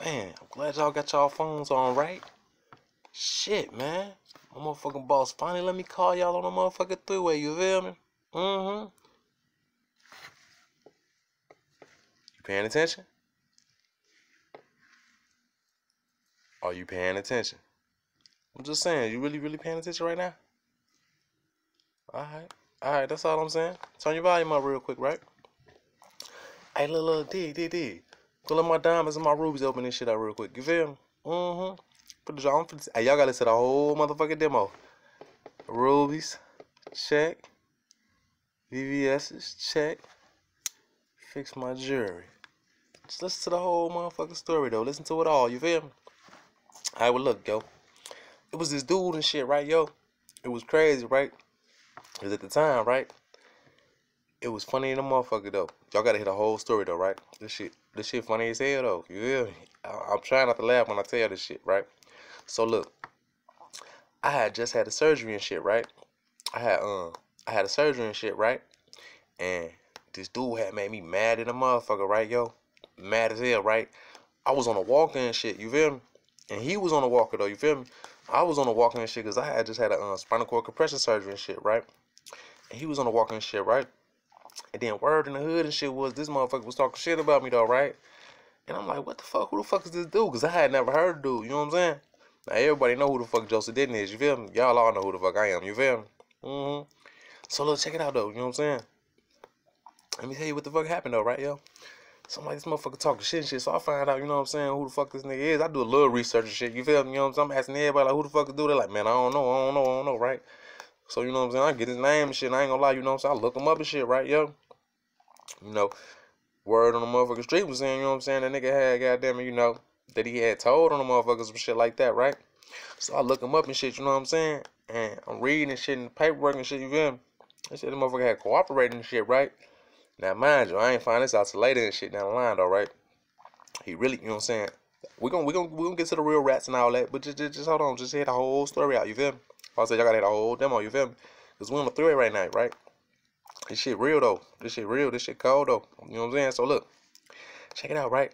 Man, I'm glad y'all got y'all phones on, right? Shit, man. My motherfucking boss finally let me call y'all on the motherfucking three-way, you feel me? You paying attention? Are you paying attention? I'm just saying, you really paying attention right now? Alright, that's all I'm saying. Turn your volume up real quick, right? Hey, look, D. Go let my diamonds and my rubies open this shit out real quick, you feel me? Put the on. Hey, y'all gotta listen to the whole motherfucking demo. Rubies, check. VVS's, check. Fix my jewelry. Just listen to the whole motherfucking story, though. Listen to it all, you feel me? Alright, well, look, yo. It was this dude and shit, right, yo? It was crazy, right? Because at the time, right? It was funny in the motherfucker, though. Y'all gotta hear the whole story, though, right? This shit funny as hell, though. You feel me? I'm trying not to laugh when I tell this shit, right? So, look. I had just had a surgery and shit, right? I had a surgery and shit, right? And this dude had made me mad in the motherfucker, right, yo? Mad as hell, right? I was on a walker and shit, you feel me? And he was on a walker, though, you feel me? I was on a walker and shit because I had just had a spinal cord compression surgery and shit, right? And he was on a walker and shit, right? And then word in the hood and shit was this motherfucker was talking shit about me, though, right? And I'm like, what the fuck? Who the fuck is this dude? Because I had never heard the dude, you know what I'm saying? Now, everybody know who the fuck Joseph Denton is, you feel me? Y'all all know who the fuck I am, you feel me? So, look, check it out, though, you know what I'm saying? Let me tell you what the fuck happened, though, right, yo? Somebody, this motherfucker talking shit and shit, so I find out, you know what I'm saying, who the fuck this nigga is. I do a little research and shit, you feel me? You know what I'm saying? I'm asking everybody, like, who the fuck is dude? They're like, man, I don't know, right? So, you know what I'm saying? I get his name and shit, and I ain't gonna lie, you know what I'm saying? I look him up and shit, right, yo? You know, word on the motherfucking street was saying, you know what I'm saying, that nigga had, goddamn it, you know, that he had told on the motherfuckers some shit like that, right? So I look him up and shit, you know what I'm saying? And I'm reading and shit in the paperwork and shit, you feel me? They said the motherfucker had cooperated and shit, right? Now, mind you, I ain't find this out till later and shit down the line, though, right? He really, you know what I'm saying? We gonna get to the real rats and all that, but just hold on, just hear the whole story out, you feel me? I said y'all gotta hear the whole demo, you feel me? Cause we on the three right now, right? This shit real though. This shit real. This shit cold though. You know what I'm saying? So look, check it out, right?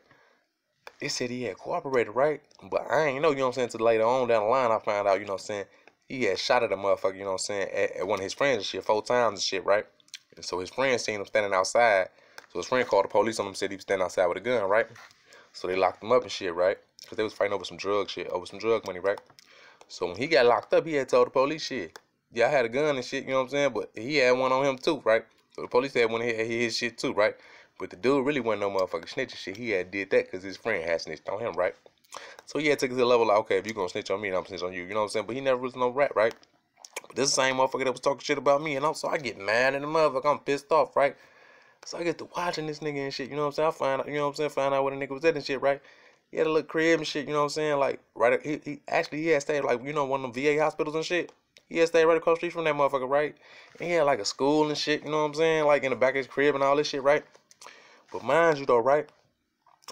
It said he had cooperated, right? But I ain't know, you know what I'm saying, till later on down the line I found out, you know what I'm saying, he had shot at a motherfucker, you know what I'm saying, at one of his friends and shit 4 times and shit, right? And so his friend seen him standing outside. So his friend called the police on him, said he was standing outside with a gun, right? So they locked him up and shit, right? Because they was fighting over some drug shit, over some drug money, right? So when he got locked up, he had told the police shit. Yeah, I had a gun and shit, you know what I'm saying? But he had one on him too, right? So the police had one his shit too, right? But the dude really wasn't no motherfucking snitch and shit. He had did that because his friend had snitched on him, right? So he had took it to the level like, okay, if you gonna snitch on me, then I'm snitch on you. You know what I'm saying? But he never was no rat, right? But this same motherfucker that was talking shit about me, and also I get mad at the motherfucker. I'm pissed off, right? So I get to watching this nigga and shit, you know what I'm saying? I find out, you know what I'm saying? Find out where the nigga was at and shit, right? He had a little crib and shit, you know what I'm saying? Like, right, he had stayed, like, you know, one of them VA hospitals and shit. He had stayed right across the street from that motherfucker, right? And he had, like, a school and shit, you know what I'm saying? Like, in the back of his crib and all this shit, right? But mind you, though, right?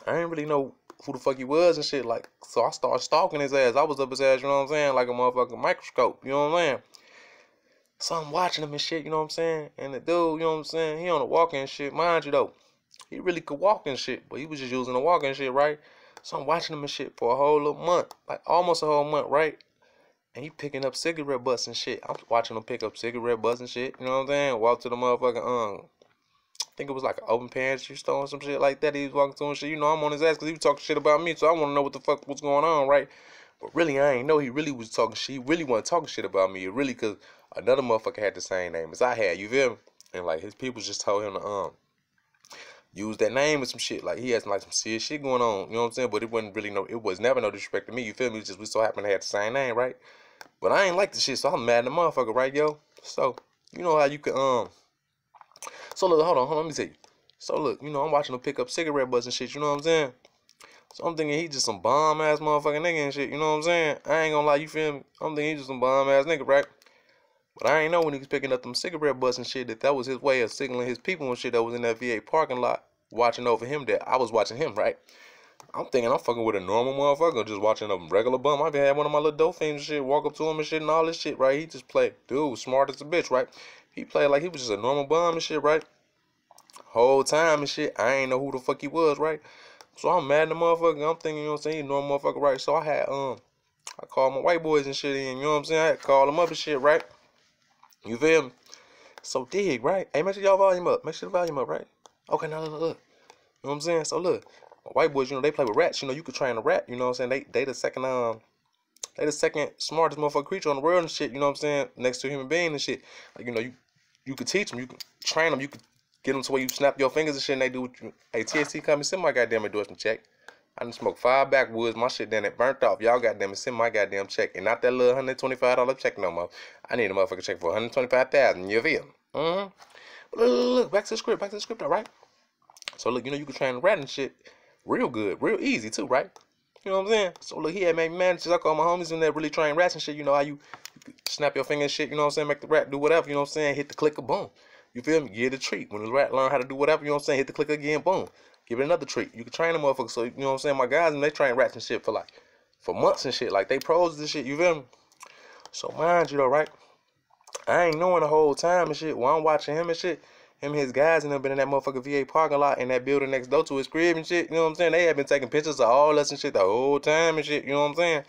I didn't really know who the fuck he was and shit, like, so I started stalking his ass. I was up his ass, you know what I'm saying? Like a motherfucking microscope, you know what I'm saying? So I'm watching him and shit, you know what I'm saying? And the dude, you know what I'm saying? He on the walking and shit, mind you, though. He really could walk and shit, but he was just using the walking and shit, right? So I'm watching him and shit for a whole little month, like almost a whole month, right? And he picking up cigarette butts and shit. I'm watching him pick up cigarette butts and shit, you know what I'm saying? Walk to the motherfucking, I think it was like an open pantry store or some shit like that. He was walking to and shit. You know, I'm on his ass because he was talking shit about me, so I want to know what the fuck was going on, right? But really, I ain't know he really was talking shit. He really wasn't talking shit about me. It really because another motherfucker had the same name as I had, you feel me? And like his people just told him to use that name or some shit. Like he had some, like some serious shit going on, you know what I'm saying? But it wasn't really it was never no disrespect to me, you feel me? It's just we so happened to have the same name, right? But I ain't like the shit, so I'm mad at the motherfucker, right, yo? So, you know how you can, so look, hold on, let me tell you. So look, you know, I'm watching him pick up cigarette butts and shit, you know what I'm saying? So I'm thinking he just some bomb-ass motherfucking nigga and shit, you know what I'm saying? I ain't gonna lie, you feel me? I'm thinking he just some bomb-ass nigga, right? But I ain't know when he was picking up them cigarette butts and shit that was his way of signaling his people and shit that was in that VA parking lot watching over him that I was watching him, right? I'm thinking I'm fucking with a normal motherfucker, just watching a regular bum. I even had one of my little dope fiends and shit, walk up to him and shit and all this shit, right? He just played, dude, smart as a bitch, right? He played like he was just a normal bum and shit, right? Whole time and shit, I ain't know who the fuck he was, right? So I'm mad at the motherfucker. I'm thinking, you know what I'm saying, he a normal motherfucker, right? So I called my white boys and shit in, you know what I'm saying? I had to call them up and shit, right? You feel me? So dig, right? Hey, make sure y'all volume up. Make sure the volume up, right? Okay, now look. You know what I'm saying? So look, my white boys, you know, they play with rats. You know, you could train a rat. You know what I'm saying? They the second smartest motherfucking creature on the world and shit. You know what I'm saying? Next to a human being and shit. Like, you know, you could teach them. You could train them. You could get them to where you snap your fingers and shit and they do what you. Hey, TST, come and send my goddamn endorsement check. I done smoked 5 backwoods. My shit done it burnt off. Y'all goddamn send my goddamn check. And not that little $125 check no more. I need a motherfucking check for $125,000. You feel? Look, back to the script, all right? So look, you know, you can train a rat and shit real good, real easy too, right? You know what I'm saying? So look, he had made managers. I call my homies in there really train rats and shit. You know how you snap your finger and shit, you know what I'm saying? Make the rat do whatever, you know what I'm saying? Hit the clicker, boom. You feel me? Give it a treat. When the rat learn how to do whatever, you know what I'm saying? Hit the clicker again, boom. Give it another treat. You can train them motherfuckers. So, you know what I'm saying? My guys, and they train rats and shit for months and shit. Like, they pros and shit, you feel me? So, mind you though, right? I ain't knowing the whole time and shit. While I'm watching him and shit, him and his guys and them been in that motherfucking VA parking lot in that building next door to his crib and shit. You know what I'm saying? They have been taking pictures of all us and shit the whole time and shit. You know what I'm saying?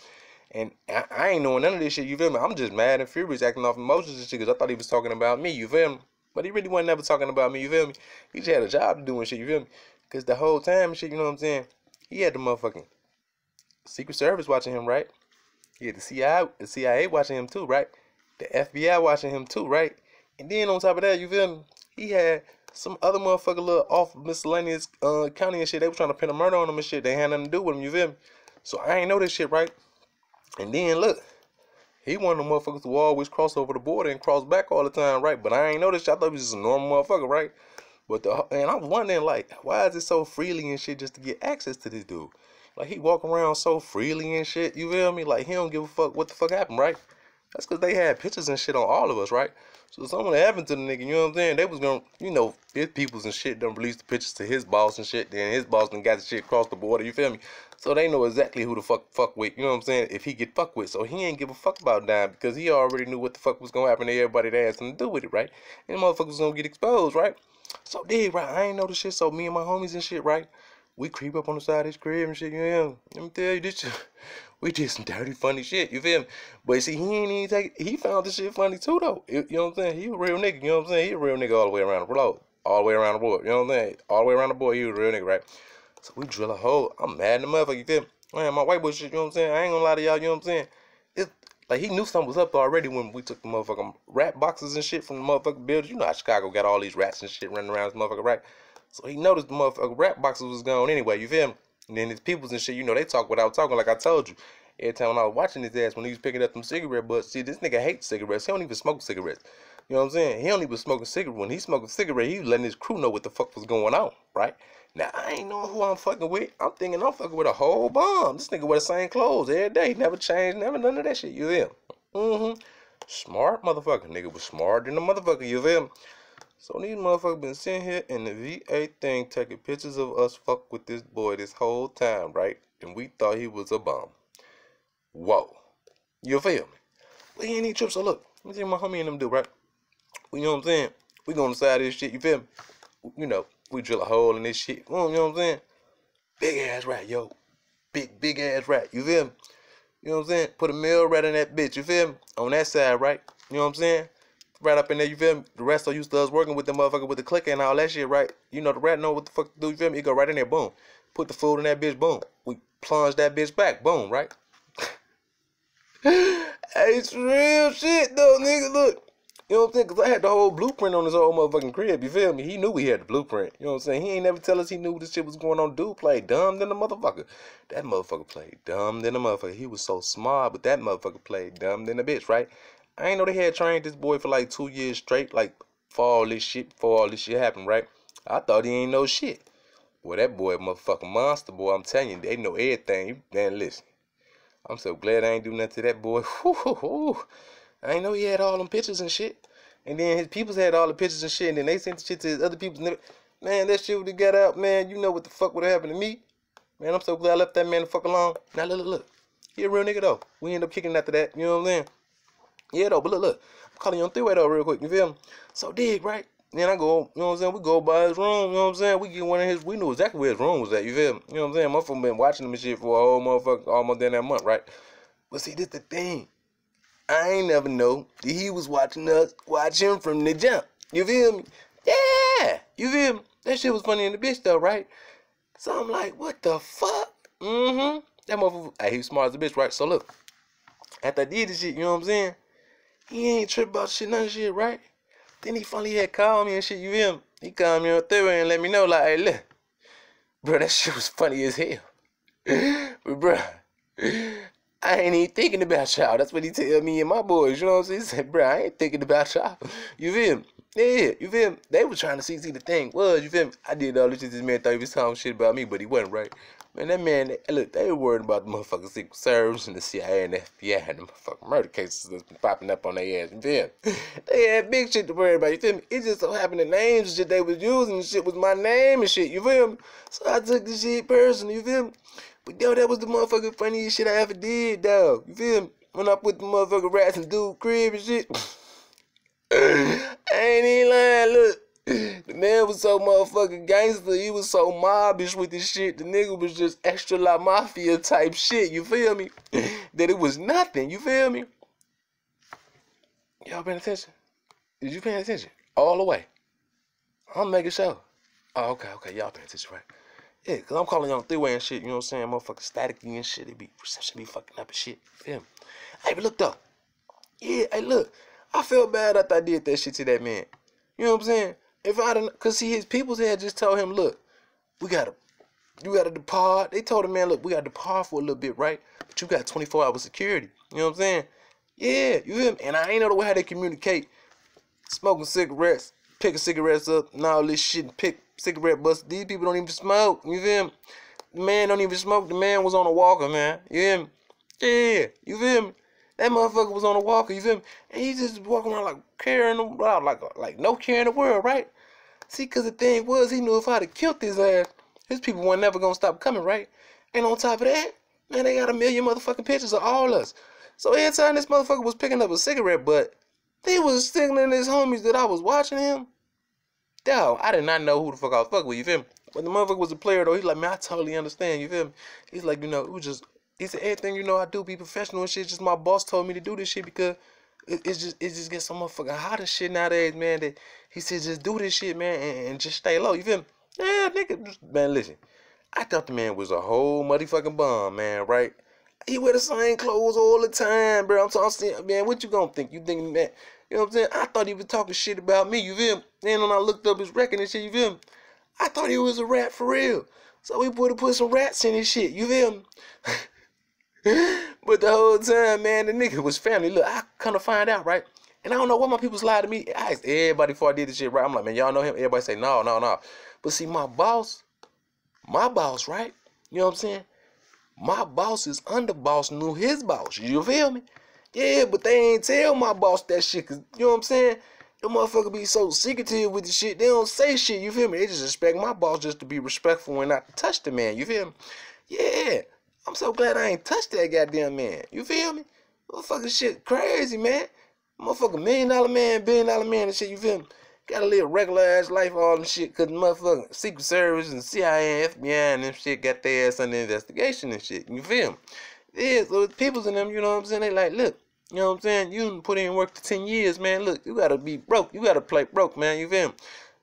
And I ain't knowing none of this shit. You feel me? I'm just mad and furious, acting off emotions and shit because I thought he was talking about me. You feel me? But he really wasn't never talking about me. You feel me? He just had a job to do and shit. You feel me? Because the whole time and shit, you know what I'm saying? He had the motherfucking Secret Service watching him, right? He had the CIA watching him too, right? The FBI watching him too, right? And then on top of that, you feel me? He had some other motherfucker little off miscellaneous county and shit. They were trying to pin a murder on him and shit. They had nothing to do with him, you feel me? So I ain't know this shit, right? And then look, he one of the motherfuckers who always cross over the border and cross back all the time, right? But I ain't know this shit. I thought he was just a normal motherfucker, right? And I'm wondering, like, why is it so freely and shit just to get access to this dude? Like, he walk around so freely and shit, you feel me? Like, he don't give a fuck what the fuck happened, right? That's because they had pictures and shit on all of us, right? So something happened to the nigga, you know what I'm saying? They was gonna, you know, his peoples and shit done release the pictures to his boss and shit. Then his boss done got the shit across the border, you feel me? So they know exactly who the fuck with, you know what I'm saying? If he get fucked with. So he ain't give a fuck about dying because he already knew what the fuck was gonna happen to everybody that had something to do with it, right? And the motherfuckers gonna get exposed, right? So dig, right? I ain't know this shit. So me and my homies and shit, right? We creep up on the side of his crib and shit, you know. Let me tell you this shit. We did some dirty, funny shit, you feel me? But see, he ain't even take it. He found this shit funny too, though. You know what I'm saying? He a real nigga, you know what I'm saying? He a real nigga all the way around the globe. All the way around the board, you know what I'm saying? All the way around the board, he was a real nigga, right? So we drill a hole. I'm mad in the motherfucker, you feel me? Man, my white boy shit, you know what I'm saying? I ain't gonna lie to y'all, you know what I'm saying? It's like he knew something was up already when we took the motherfucking rat boxes and shit from the motherfucking building. You know how Chicago got all these rats and shit running around this motherfucker, right? So he noticed the motherfucking rat boxes was gone anyway, you feel me? And then his peoples and shit, you know, they talk without talking, like I told you. Every time when I was watching his ass when he was picking up them cigarette butts, see, this nigga hates cigarettes. He don't even smoke cigarettes. You know what I'm saying? He don't even smoke a cigarette. When he smoked a cigarette, he was letting his crew know what the fuck was going on, right? Now, I ain't knowing who I'm fucking with. I'm thinking I'm fucking with a whole bomb. This nigga wear the same clothes every day. He never changed, never none of that shit. You feel me? Smart motherfucker. Nigga was smarter than the motherfucker. You feel me? So these motherfuckers been sitting here in the VA thing taking pictures of us fuck with this boy this whole time, right? And we thought he was a bum. Whoa. You feel me? We ain't need trips. So look, let me see what my homie and them do, right? You know what I'm saying? We go on the side of this shit, you feel me? You know, we drill a hole in this shit. You know what I'm saying? Big ass rat, yo. Big ass rat, you feel me? You know what I'm saying? Put a male rat in that bitch, you feel me? On that side, right? You know what I'm saying? Right up in there, you feel me? The rest of used to us working with the motherfucker with the clicker and all that shit, right? You know the rat know what the fuck to do, you feel me? He go right in there, boom. Put the food in that bitch, boom. We plunge that bitch back, boom, right? Hey, it's real shit though, nigga. Look, you know what I'm saying? Cause I had the whole blueprint on his whole motherfucking crib. You feel me? He knew we had the blueprint. You know what I'm saying? He ain't never tell us he knew this shit was going on. Dude played dumb than a motherfucker. That motherfucker played dumb than a motherfucker. He was so smart, but that motherfucker played dumb than a bitch, right? I ain't know they had trained this boy for like 2 years straight, like before all this shit happened, right? I thought he ain't know shit. Well, that boy, motherfucking monster, boy. I'm telling you, they know everything. Man, listen. I'm so glad I ain't do nothing to that boy. I ain't know he had all them pictures and shit. And then his peoples had all the pictures and shit. And then they sent the shit to his other peoples. Man, that shit would have got out, man. You know what the fuck would have happened to me. Man, I'm so glad I left that man the fuck alone. Now, look. He a real nigga, though. We end up kicking after that. You know what I'm saying? Yeah, though. But look. I'm calling you on three-way, though, real quick. You feel me? So, dig, right? Then I go, you know what I'm saying? We go by his room, you know what I'm saying? We get one of his, we knew exactly where his room was at, you feel me? You know what I'm saying? Motherfucker been watching him and shit for a whole motherfucker, almost in that month, right? But see, this the thing. I ain't never know that he was watching us, watch him from the jump. You feel me? Yeah, you feel me? That shit was funny in the bitch though, right? So I'm like, what the fuck? That motherfucker, hey, he was smart as a bitch, right? So look, after I did this shit, you know what I'm saying? He ain't trip about shit, none of shit, right? Then he finally had called me and shit, you feel me? He called me on Thursday and let me know, like, hey, look, bro, that shit was funny as hell. But, bro, I ain't even thinking about y'all. That's what he tell me and my boys, you know what I'm saying? He said, bro, I ain't thinking about y'all. You feel me? Yeah, you feel me? They was trying to see the thing was, you feel me? I did all this shit, this man thought he was talking shit about me, but he wasn't, right? Man, that man, look, they were worried about the motherfucking Secret Service and the CIA and the FBI and the motherfucking murder cases that's been popping up on their ass, you feel me? They had big shit to worry about, you feel me? It just so happened the names and shit they was using and shit was my name and shit, you feel me? So I took this shit personally, you feel me? But yo, that was the motherfucking funniest shit I ever did, dog. You feel me? When I put the motherfucking rats in dude crib and shit. I ain't even lying, look. The man was so motherfucking gangster. He was so mobbish with this shit. The nigga was just extra la mafia type shit, you feel me? That it was nothing, you feel me? Y'all paying attention? Is you paying attention? All the way. I'm making sure. Oh, okay, y'all paying attention, right? Yeah, cause I'm calling on three-way and shit, you know what I'm saying? Motherfucking staticky and shit. It be reception be fucking up and shit. Feel me? Hey, but look though. Yeah, hey look. I felt bad after I did that shit to that man. You know what I'm saying? If I didn't, cause see his peoples had just told him, look, you gotta depart. They told him, man, look, we gotta depart for a little bit, right? But you got 24-hour security. You know what I'm saying? Yeah, you feel me? And I ain't know the way how they communicate. Smoking cigarettes, picking cigarettes up, and all this shit, and pick cigarette butts. These people don't even smoke. You feel me? The man don't even smoke. The man was on a walker, man. You feel me? Yeah, you feel me? That motherfucker was on a walker, you feel me? And he just walking around like carrying them around, like no care in the world, right? See, cause the thing was, he knew if I'd have killed his ass, his people weren't never gonna stop coming, right? And on top of that, man, they got a million motherfucking pictures of all us. So every time this motherfucker was picking up a cigarette butt, they was signaling his homies that I was watching him. Dog, I did not know who the fuck I was fucking with, you feel me? But the motherfucker was a player though. He's like, man, I totally understand, you feel me? He's like, you know, it was just, he said, everything you know I do be professional and shit. Just my boss told me to do this shit because it just gets so motherfucking hot and shit nowadays, man. That he said just do this shit, man, and just stay low. You feel me? Yeah, nigga, man, listen. I thought the man was a whole motherfucking bum, man, right? He wear the same clothes all the time, bro. I'm talking, man, what you gonna think? You thinking that, you know what I'm saying? I thought he was talking shit about me, you feel me? Then when I looked up his record and shit, you feel me? I thought he was a rat for real. So we put some rats in his shit, you feel me? But the whole time, man, the nigga was family. Look, I kind of find out, right? And I don't know why my people lied to me. I asked everybody before I did this shit, right? I'm like, man, y'all know him? Everybody say, no. But see, my boss, right? You know what I'm saying? My boss's underboss knew his boss. You feel me? Yeah, but they ain't tell my boss that shit. Cause, you know what I'm saying? The motherfucker be so secretive with the shit. They don't say shit. You feel me? They just expect my boss just to be respectful and not to touch the man. You feel me? Yeah. I'm so glad I ain't touched that goddamn man. You feel me? Motherfucking shit crazy, man. Motherfucking $1 million man, $1 billion man and shit, you feel me? Gotta live regular ass life, all them shit, cause motherfucking Secret Service and CIA and FBI and them shit got their ass under investigation and shit. You feel me? Yeah, so the peoples in them, you know what I'm saying? They like, look, you know what I'm saying? You done put in work for 10 years, man. Look, you gotta be broke. You gotta play broke, man. You feel me?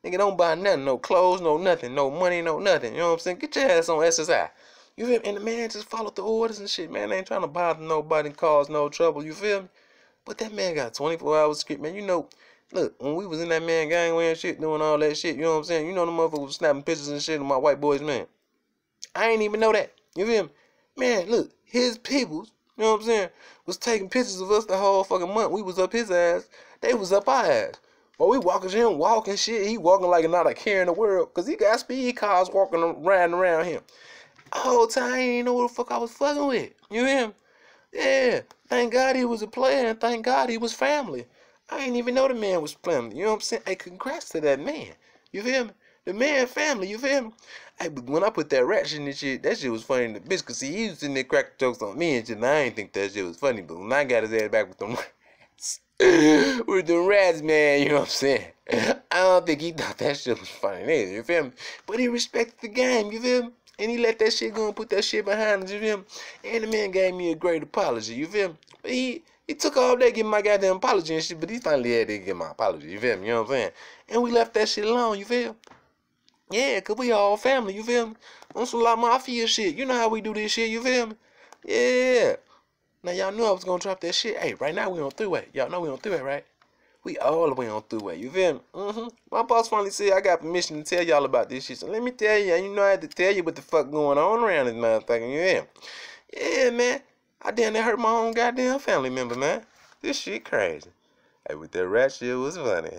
Nigga, don't buy nothing. No clothes, no nothing. No money, no nothing. You know what I'm saying? Get your ass on SSI. You feel me? And the man just followed the orders and shit, man. They ain't trying to bother nobody and cause no trouble. You feel me? But that man got 24 hours script, man. You know, look, when we was in that man gangway and shit, doing all that shit, you know what I'm saying? You know the motherfucker was snapping pictures and shit of my white boys, man. I ain't even know that. You feel me? Man, look, his peoples, you know what I'm saying, was taking pictures of us the whole fucking month. We was up his ass. They was up our ass. Well, we walking him, walking shit. He walking like not a care in the world. Because he got speed cars riding around him. The whole time, I ain't know what the fuck I was fucking with. You hear me? Yeah. Thank God he was a player, and thank God he was family. I ain't even know the man was family. You know what I'm saying? Hey, congrats to that man. You feel me? The man family, you feel me? Hey, but when I put that rat shit in this shit, that shit was funny in the bitch. Cause see, he was sitting there cracking jokes on me and shit, and I ain't think that shit was funny. But when I got his ass back with them rats, with them rats, man, you know what I'm saying? I I don't think he thought that shit was funny neither, you feel me? But he respected the game, you feel me? And he let that shit go and put that shit behind us, you feel me? And the man gave me a great apology, you feel me? But he took all day getting my goddamn apology and shit, but he finally had to get my apology, you feel me? You know what I'm saying? And we left that shit alone, you feel me? Yeah, cause we all family, you feel me? On some La Mafia shit. You know how we do this shit, you feel me? Yeah. Now y'all knew I was gonna drop that shit. Hey, right now we on three-way. Y'all know we on three-way, right? We all the way on three-way, you feel me? My boss finally said I got permission to tell y'all about this shit. So let me tell you, you know I had to tell you what the fuck going on around this motherfucker, you feel me? Yeah, man. I damn near hurt my own goddamn family member, man. This shit crazy. Hey, with that rat shit was funny.